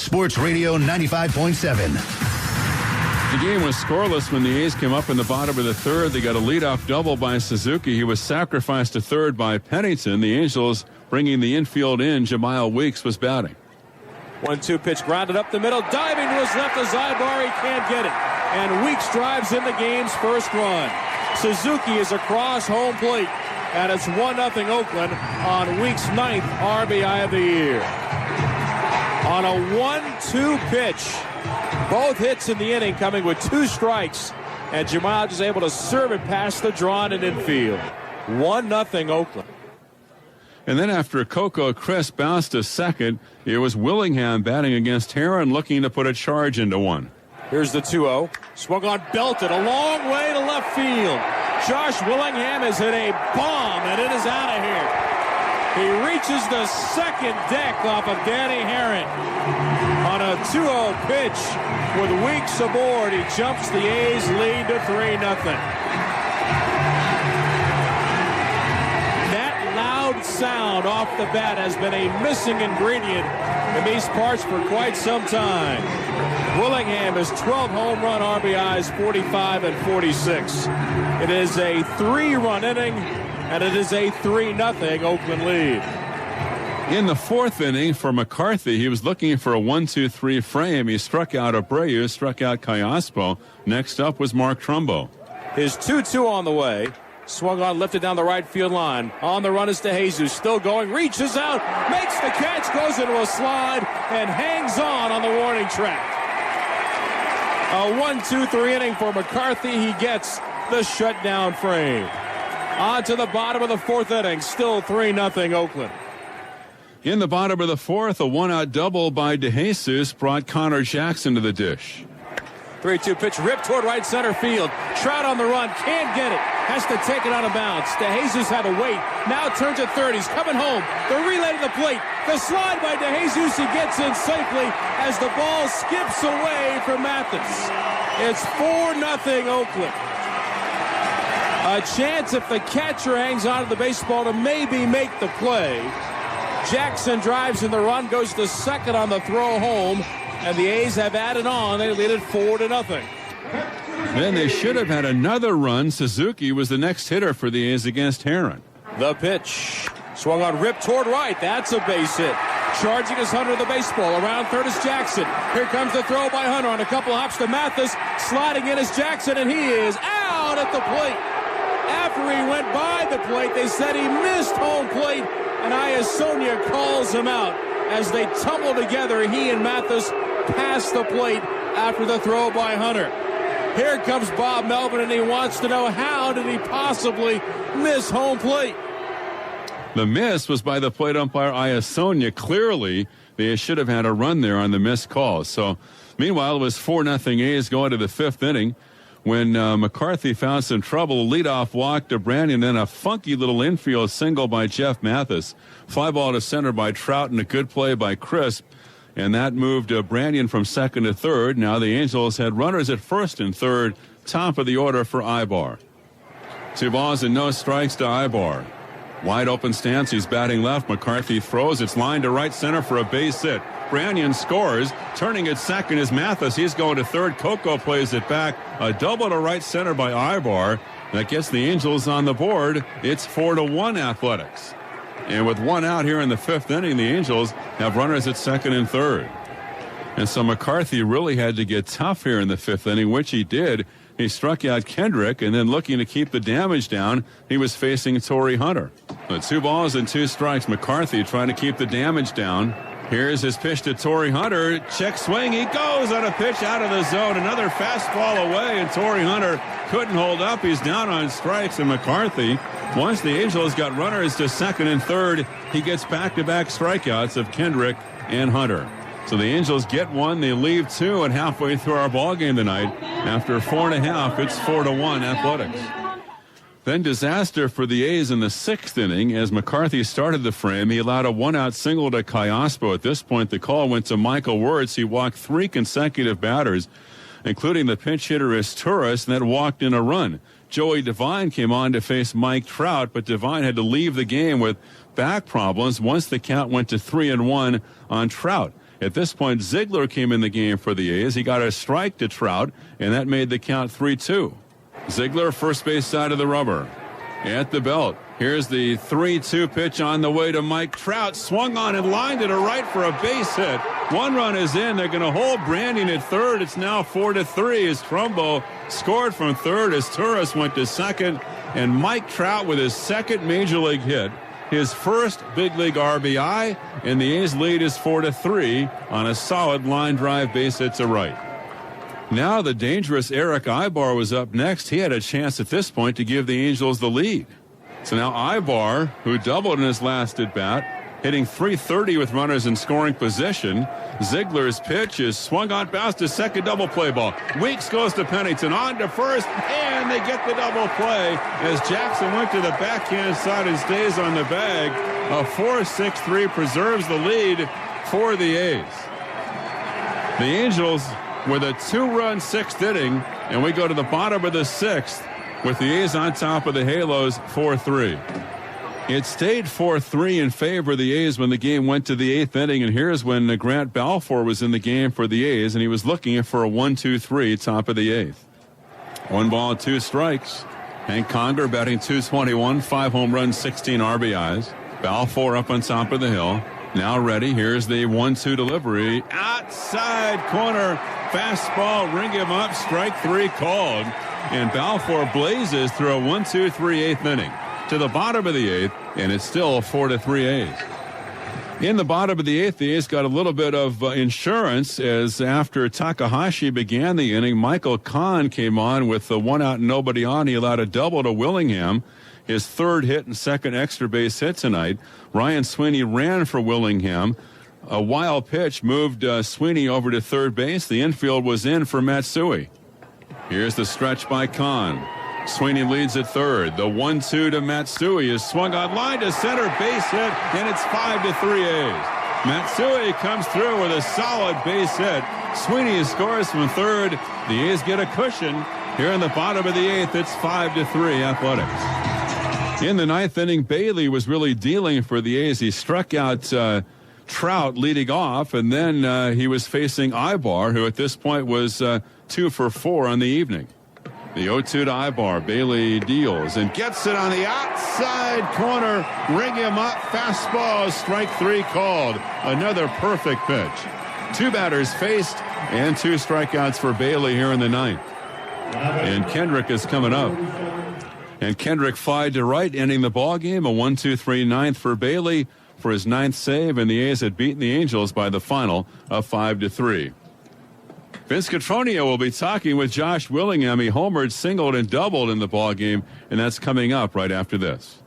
Sports Radio 95.7. The game was scoreless when the A's came up in the bottom of the third. They got a leadoff double by Suzuki. He was sacrificed to third by Pennington. The Angels bringing the infield in. Jemile Weeks was batting. 1-2 pitch grounded up the middle. Diving to his left, Zybar. He can't get it. And Weeks drives in the game's first run. Suzuki is across home plate. And it's 1-0 Oakland on Weeks' 9th RBI of the year. On a 1-2 pitch. Both hits in the inning coming with 2 strikes. And Jamal is able to serve it past the drawn and infield. 1-0 Oakland. And then after Coco Crisp bounced to second, it was Willingham batting against Heron, looking to put a charge into one. Here's the 2-0. Swung on, belted a long way to left field. Josh Willingham has hit a bomb, and it is out of here. He reaches the second deck off of Danny Heron. On a 2-0 pitch with Weeks aboard, he jumps the A's lead to 3-0. Sound off the bat has been a missing ingredient in these parts for quite some time. Willingham has 12 home run RBIs, 45 and 46. It is a 3-run inning, and it is a 3-0 Oakland lead. In the fourth inning for McCarthy, he was looking for a 1-2-3 frame. He struck out Abreu, struck out Callaspo. Next up was Mark Trumbo. His 2-2 on the way. Swung on, lifted down the right field line. On the run is DeJesus, still going, reaches out, makes the catch, goes into a slide, and hangs on the warning track. A 1-2-3 inning for McCarthy. He gets the shutdown frame. On to the bottom of the fourth inning, still 3-0 Oakland. In the bottom of the fourth, a one-out double by DeJesus brought Connor Jackson to the dish. 3-2 pitch ripped toward right center field. Trout on the run, can't get it. Has to take it out of bounds. DeJesus had to wait. Now turns at third. He's coming home. The relay to the plate. The slide by DeJesus. He gets in safely as the ball skips away from Mathis. It's 4-0 Oakland. A chance if the catcher hangs on to the baseball to maybe make the play. Jackson drives in the run, goes to second on the throw home. And the A's have added on. They lead it 4-0. Then they should have had another run. Suzuki was the next hitter for the A's against Heron. The pitch. Swung on, ripped toward right. That's a base hit. Charging is Hunter the baseball. Around third is Jackson. Here comes the throw by Hunter on a couple hops to Mathis. Sliding in is Jackson, and he is out at the plate. After he went by the plate, they said he missed home plate, and Iasonia calls him out. As they tumble together, he and Mathis pass the plate after the throw by Hunter. Here comes Bob Melvin, and he wants to know how did he possibly miss home plate? The miss was by the plate umpire Iasonia. Clearly, they should have had a run there on the missed call. So, meanwhile, it was 4-0 A's going to the fifth inning when McCarthy found some trouble. Leadoff walk to Brandon, then a funky little infield single by Jeff Mathis. Fly ball to center by Trout, and a good play by Crisp. And that moved Brandon from second to third. Now the Angels had runners at first and third, top of the order for Ibar. 2 balls and no strikes to Ibar. Wide open stance. He's batting left. McCarthy throws. It's lined to right center for a base hit. Brandon scores. Turning at second is Mathis. He's going to third. Coco plays it back. A double to right center by Ibar. That gets the Angels on the board. It's 4-1 Athletics. And with one out here in the fifth inning, the Angels have runners at second and third. And so McCarthy really had to get tough here in the fifth inning, which he did. He struck out Kendrick, and then looking to keep the damage down, he was facing Torrey Hunter. So 2 balls and 2 strikes. McCarthy trying to keep the damage down. Here's his pitch to Torrey Hunter. Check swing. He goes on a pitch out of the zone. Another fastball away, and Torrey Hunter couldn't hold up. He's down on strikes, and McCarthy, once the Angels got runners to second and third, he gets back-to-back strikeouts of Kendrick and Hunter. So the Angels get one, they leave 2, and halfway through our ball game tonight, after 4.5, it's 4-1 Athletics. Then disaster for the A's in the sixth inning as McCarthy started the frame. He allowed a one-out single to Callaspo. At this point, the call went to Michael Wirtz. He walked 3 consecutive batters, including the pinch hitter Isturis, and then walked in a run. Joey Devine came on to face Mike Trout, but Devine had to leave the game with back problems once the count went to 3-1 on Trout. At this point, Ziegler came in the game for the A's. He got a strike to Trout, and that made the count 3-2. Ziegler, first base side of the rubber. At the belt. Here's the 3-2 pitch on the way to Mike Trout. Swung on and lined it to right for a base hit. One run is in. They're going to hold Branding at third. It's now 4-3 as Trumbo scored from third as Turris went to second. And Mike Trout with his second major league hit, his first big league RBI, and the A's lead is 4-3 on a solid line drive base hit to right. Now the dangerous Eric Ibar was up next. He had a chance at this point to give the Angels the lead. So now Ibar, who doubled in his last at-bat, hitting .330 with runners in scoring position. Ziegler's pitch is swung on, bounced to second, double play ball. Weeks goes to Pennington, on to first, and they get the double play as Jackson went to the backhand side and stays on the bag. A 4-6-3 preserves the lead for the A's. The Angels with a 2-run sixth inning, and we go to the bottom of the sixth with the A's on top of the Halos 4-3. It stayed 4-3 in favor of the A's when the game went to the eighth inning, and here's when Grant Balfour was in the game for the A's, and he was looking for a 1-2-3 top of the eighth. 1 ball, 2 strikes. Hank Conger batting .221, 5 home runs, 16 RBIs. Balfour up on top of the hill. Now ready. Here's the 1-2 delivery. Outside corner. Fastball. Ring him up. Strike 3 called. And Balfour blazes through a 1-2-3 eighth inning to the bottom of the eighth, and it's still 4-3 A's. In the bottom of the eighth, the A's got a little bit of insurance as after Takahashi began the inning, Michael Kahn came on with the 1 out and nobody on. He allowed a double to Willingham, his third hit and second extra base hit tonight. Ryan Sweeney ran for Willingham. A wild pitch moved Sweeney over to third base. The infield was in for Matsui. Here's the stretch by Kahn. Sweeney leads at third. The 1-2 to Matsui is swung on line to center, base hit, and it's 5-3 A's. Matsui comes through with a solid base hit. Sweeney scores from third. The A's get a cushion. Here in the bottom of the eighth, it's 5-3 Athletics. In the ninth inning, Bailey was really dealing for the A's. He struck out Trout leading off, and then he was facing Ibar, who at this point was 2 for 4 on the evening. The 0-2 to Ibar. Bailey deals and gets it on the outside corner. Ring him up. Fastball. Strike 3 called. Another perfect pitch. 2 batters faced and 2 strikeouts for Bailey here in the ninth. And Kendrick is coming up. And Kendrick flied to right, ending the ball game. A 1-2-3 ninth for Bailey for his 9th save, and the A's had beaten the Angels by the final of 5-3. Vince Cotroneo will be talking with Josh Willingham. He homered, singled, and doubled in the ball game, and that's coming up right after this.